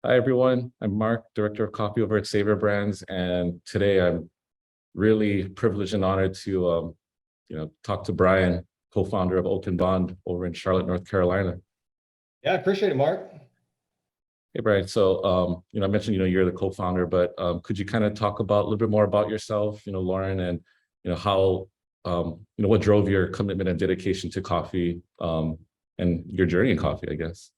Hi, everyone. I'm Mark, Director of Coffee over at Savor Brands, and today I'm really privileged and honored to, talk to Brian, co-founder of Oak Bond over in Charlotte, North Carolina. Yeah, I appreciate it, Mark. Hey, Brian. So, I mentioned, you're the co-founder, but could you kind of talk about a little bit more about yourself, Lauren, and how, what drove your commitment and dedication to coffee, and your journey in coffee, I guess.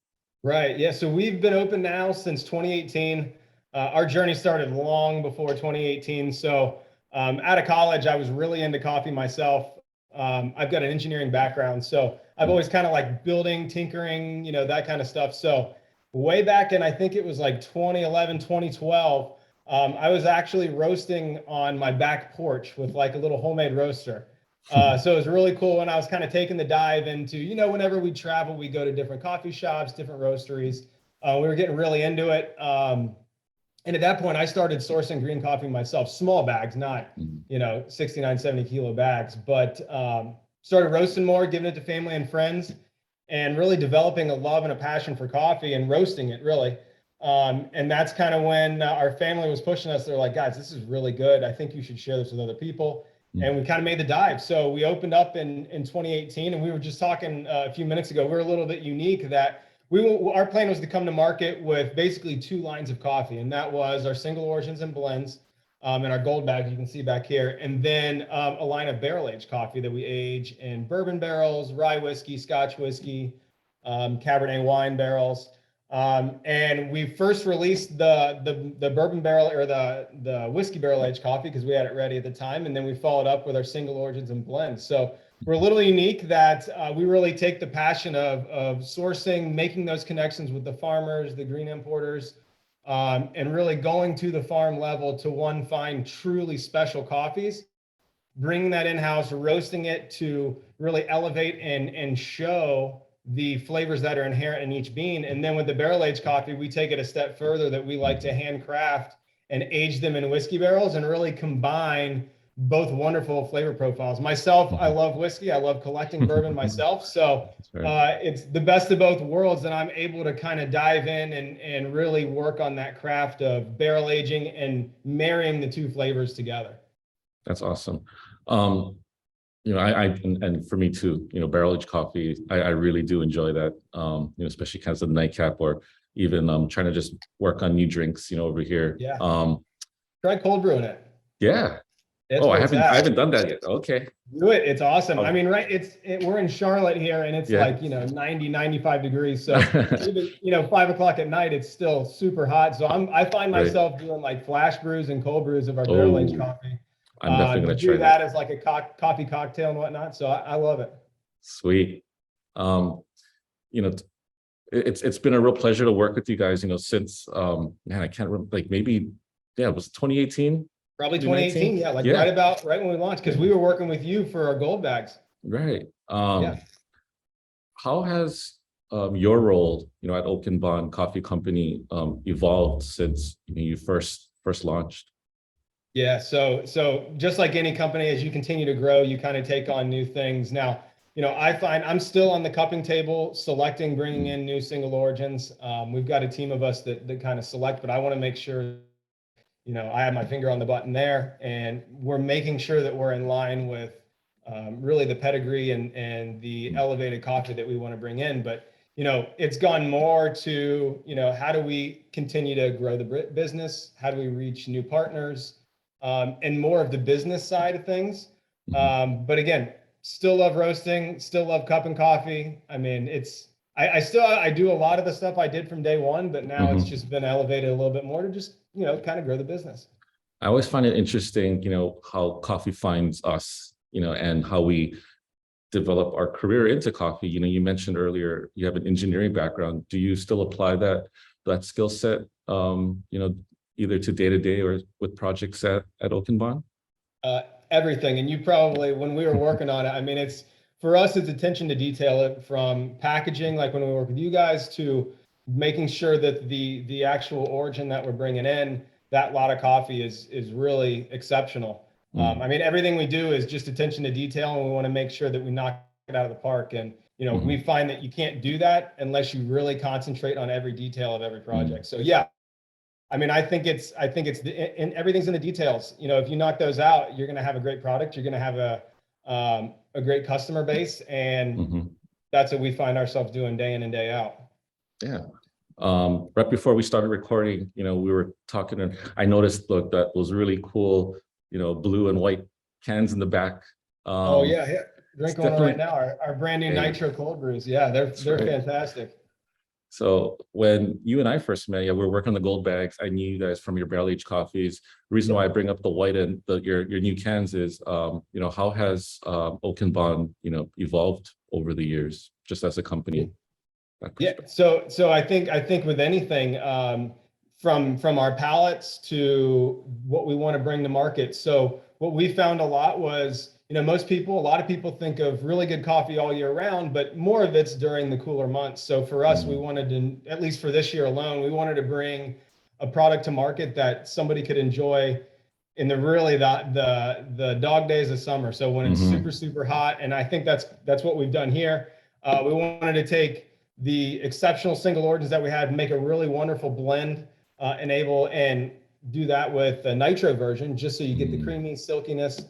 Right. Yeah. So we've been open now since 2018. Our journey started long before 2018. So out of college, I was really into coffee myself. I've got an engineering background, so I've always kind of like building, tinkering, that kind of stuff. So way back in, I think it was like 2011, 2012, I was actually roasting on my back porch with like a little homemade roaster. So it was really cool when I was kind of taking the dive into, whenever we travel, we go to different coffee shops, different roasteries. We were getting really into it. And at that point, I started sourcing green coffee myself, small bags, not, 69, 70 kilo bags, but started roasting more, giving it to family and friends, and really developing a love and a passion for coffee and roasting it, really. And that's kind of when our family was pushing us. They're like, guys, this is really good. I think you should share this with other people. And we kind of made the dive. So we opened up in 2018, and we were just talking a few minutes ago. We're a little bit unique that our plan was to come to market with basically two lines of coffee, and that was our single origins and blends, and our gold bag you can see back here, and then a line of barrel aged coffee that we age in bourbon barrels, rye whiskey, Scotch whiskey, Cabernet wine barrels. And we first released the bourbon barrel or the whiskey barrel aged coffee because we had it ready at the time, and then we followed up with our single origins and blends. So we're a little unique that we really take the passion of sourcing, making those connections with the farmers, the green importers, and really going to the farm level to find truly special coffees, bringing that in-house, roasting it to really elevate and show the flavors that are inherent in each bean. And then with the barrel aged coffee, we take it a step further that we like to handcraft and age them in whiskey barrels and really combine both wonderful flavor profiles. Myself, I love whiskey. I love collecting bourbon myself. So it's the best of both worlds that I'm able to kind of dive in and really work on that craft of barrel aging and marrying the two flavors together. That's awesome. And for me too, barrel aged coffee, I really do enjoy that, especially kind of the nightcap or even trying to just work on new drinks, over here. Yeah. Try cold brewing it. Yeah. It's I haven't done that yet. Okay. Do it. It's awesome. I mean, right. We're in Charlotte here, and it's like, 90, 95 degrees. So even, 5 o'clock at night, it's still super hot. So I find myself doing like flash brews and cold brews of our barrel aged coffee. I'm definitely going to try do that as like a coffee cocktail and whatnot. So I love it. Sweet. It's been a real pleasure to work with you guys, since, man, I can't remember, like maybe, it was 2018. Probably 2018. Yeah. Right when we launched, because we were working with you for our gold bags. Right. How has your role, at Oak Bond Coffee Company evolved since you first launched? Yeah, so just like any company, as you continue to grow, you kind of take on new things. Now, I find I'm still on the cupping table, selecting, bringing in new single origins. We've got a team of us that kind of select, but I want to make sure, I have my finger on the button there, and we're making sure that we're in line with really the pedigree and the elevated coffee that we want to bring in. But, it's gone more to, how do we continue to grow the business? How do we reach new partners? And more of the business side of things. But again, still love roasting, still love cupping coffee. I mean, I do a lot of the stuff I did from day one, but now it's just been elevated a little bit more to just, kind of grow the business. I always find it interesting, how coffee finds us, and how we develop our career into coffee. You mentioned earlier, you have an engineering background. Do you still apply that skill set, either to day-to-day or with projects at Oak Bond? Everything. And you probably, when we were working on it, I mean, for us, it's attention to detail, it from packaging, like when we work with you guys, to making sure that the actual origin that we're bringing in, that lot of coffee is really exceptional. I mean, everything we do is just attention to detail, and we want to make sure that we knock it out of the park. And, we find that you can't do that unless you really concentrate on every detail of every project. So yeah, I mean, and everything's in the details. You know, if you knock those out, you're going to have a great product. You're going to have a great customer base, and that's what we find ourselves doing day in and day out. Yeah. Right before we started recording, you know, we were talking, and I noticed, look, that was really cool, you know, blue and white cans in the back. Oh yeah, yeah. Drinking one right now. Our brand new Hey, nitro cold brews. Yeah, they're right. fantastic. So when you and I first met, yeah, we were working on the gold bags. I knew you guys from your barrel aged coffees. The reason why I bring up the white and your new cans is, you know, how has Oak Bond, you know, evolved over the years, just as a company? Yeah. So I think with anything, from our palettes to what we want to bring to market. So what we found a lot was, you know, a lot of people think of really good coffee all year round, but more of it's during the cooler months. So for us, we wanted to, at least for this year alone, we wanted to bring a product to market that somebody could enjoy in the dog days of summer. So when it's super hot, and I think that's what we've done here. We wanted to take the exceptional single origins that we had, make a really wonderful blend, and do that with the nitro version, just so you get the creamy silkiness.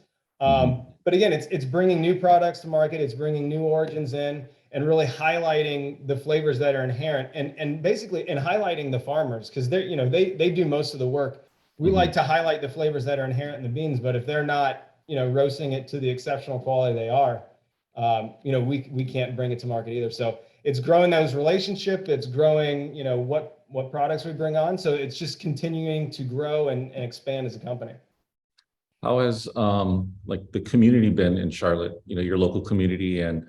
But again, it's bringing new products to market. It's bringing new origins in and really highlighting the flavors that are inherent, and basically highlighting the farmers, because they do most of the work. We like to highlight the flavors that are inherent in the beans, but if they're not, you know, roasting it to the exceptional quality they are, you know, we can't bring it to market either. So it's growing those relationships. It's growing, you know, what products we bring on. So it's just continuing to grow and expand as a company. How has like the community been in Charlotte? You know, your local community, and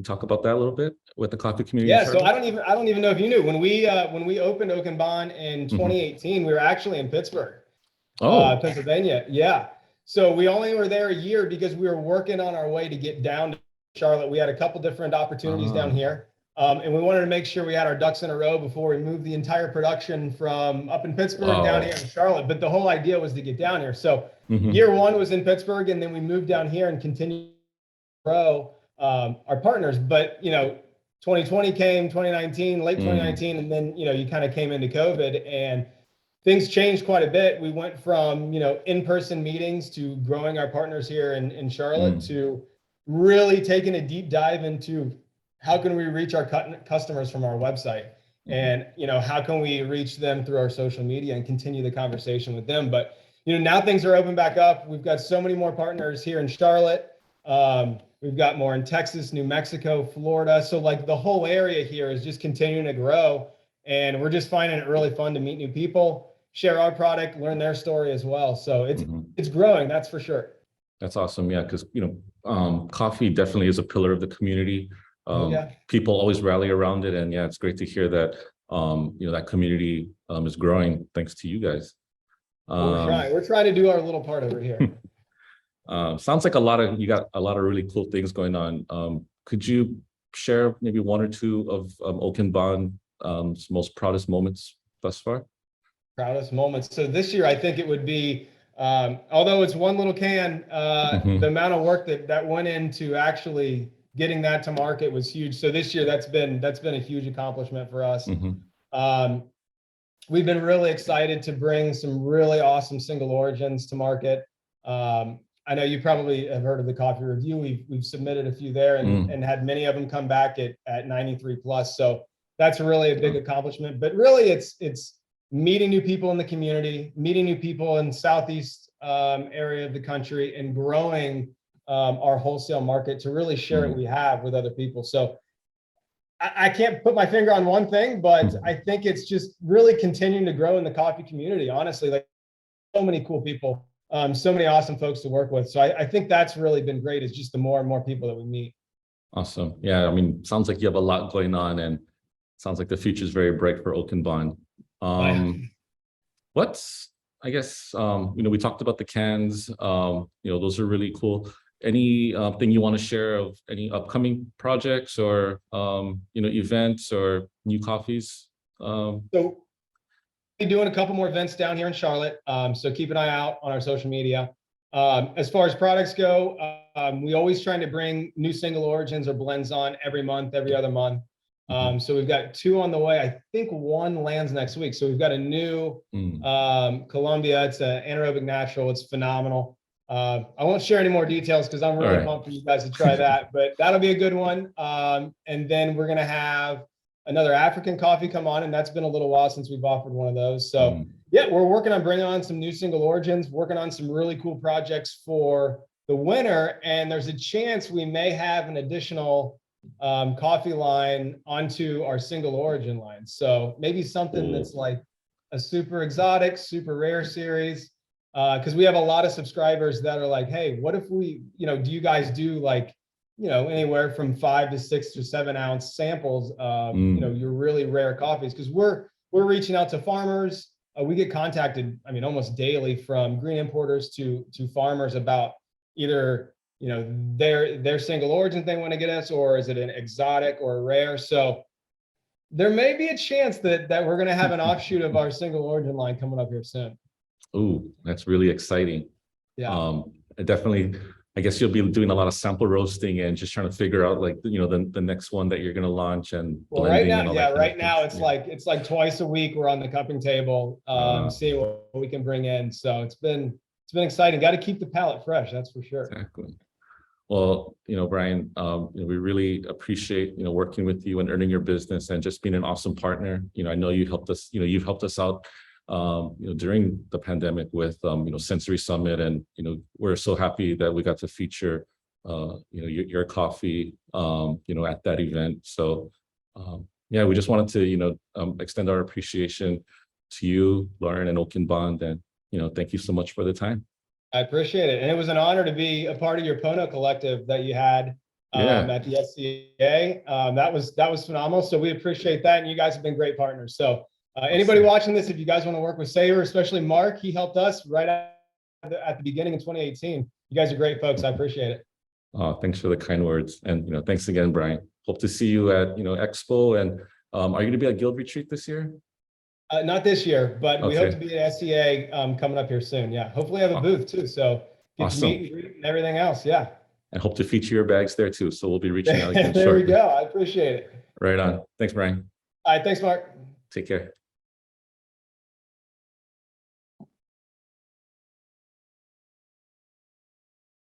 talk about that a little bit with the coffee community in Charlotte. So I don't even know if you knew, when we opened Oak Bond in 2018, we were actually in Pittsburgh, Pennsylvania. Yeah. So we only were there a year because we were working on our way to get down to Charlotte. We had a couple different opportunities down here. And we wanted to make sure we had our ducks in a row before we moved the entire production from up in Pittsburgh down here in Charlotte. But the whole idea was to get down here. So year one was in Pittsburgh, and then we moved down here and continued to grow our partners. But, you know, 2020 came, 2019, late 2019, and then, you know, you kind of came into COVID, and things changed quite a bit. We went from, you know, in-person meetings to growing our partners here in Charlotte to really taking a deep dive into how can we reach our customers from our website, and, you know, how can we reach them through our social media and continue the conversation with them. But, you know, now things are open back up. We've got so many more partners here in Charlotte. We've got more in Texas, New Mexico, Florida. So like the whole area here is just continuing to grow, and we're just finding it really fun to meet new people, share our product, learn their story as well. So it's growing, that's for sure. That's awesome. Yeah, because, you know, coffee definitely is a pillar of the community. People always rally around it, and yeah, it's great to hear that you know, that community is growing thanks to you guys. We're trying to do our little part over here. Sounds like you got a lot of really cool things going on. Could you share maybe one or two of Oak Bond's most proudest moments thus far? Proudest moments. So this year, I think it would be, although it's one little can, the amount of work that went into actually getting that to market was huge. So this year, that's been a huge accomplishment for us. We've been really excited to bring some really awesome single origins to market. I know you probably have heard of the coffee review. We've submitted a few there, and had many of them come back at 93 plus. So that's really a big accomplishment. But really, it's meeting new people in the community, meeting new people in Southeast area of the country, and growing our wholesale market to really share what we have with other people. So I can't put my finger on one thing, but I think it's just really continuing to grow in the coffee community. Honestly, like, so many cool people, so many awesome folks to work with. So I think that's really been great, is just the more and more people that we meet. Awesome. Yeah, I mean, sounds like you have a lot going on, and sounds like the future is very bright for Oak Bond. What's, I guess, you know, we talked about the cans, you know, those are really cool. Any thing you want to share of any upcoming projects or, you know, events or new coffees? So we're doing a couple more events down here in Charlotte. So keep an eye out on our social media. As far as products go, we always trying to bring new single origins or blends on every month, every other month. So we've got 2 on the way. I think 1 lands next week. So we've got a new Colombia. It's an anaerobic natural. It's phenomenal. I won't share any more details because I'm really pumped for you guys to try that, but that'll be a good one. And then we're going to have another African coffee come on, and that's been a little while since we've offered one of those. So yeah, we're working on bringing on some new single origins, working on some really cool projects for the winter. And there's a chance we may have an additional coffee line onto our single origin line. So maybe something that's like a super exotic, super rare series. Because we have a lot of subscribers that are like, hey, what if we, do you guys do like, anywhere from 5 to 6 to 7 ounce samples of, your really rare coffees? Because we're reaching out to farmers. We get contacted, almost daily from green importers to farmers about either, their single origin they want to get us, or is it an exotic or a rare? So there may be a chance that we're going to have an offshoot of our single origin line coming up here soon. Ooh, that's really exciting. Yeah. Definitely, I guess you'll be doing a lot of sample roasting and just trying to figure out like, the next one that you're going to launch and blending. Right now it's like twice a week we're on the cupping table, seeing what we can bring in. So it's been exciting. Got to keep the palate fresh. That's for sure. Exactly. Well, Brian, we really appreciate, working with you and earning your business and just being an awesome partner. I know you helped us, you've helped us out during the pandemic with, Sensory Summit. And, we're so happy that we got to feature, your coffee, at that event. So, yeah, we just wanted to, extend our appreciation to you, Lauren, and Oak Bond. And, thank you so much for the time. I appreciate it. And it was an honor to be a part of your Pono collective that you had at the SCA. That was phenomenal. So we appreciate that. And you guys have been great partners. So anybody watching this, if you guys want to work with Savor, especially Mark, he helped us right at the beginning of 2018. You guys are great folks. I appreciate it. Thanks for the kind words. And, thanks again, Brian. Hope to see you at, Expo. And are you going to be at Guild Retreat this year? Not this year, but we hope to be at SCA coming up here soon. Yeah, hopefully I have a booth too. So get to meet and greet and everything else. Yeah. And hope to feature your bags there too. So we'll be reaching out again there shortly. we go. I appreciate it. Right on. Thanks, Brian. All right. Thanks, Mark. Take care.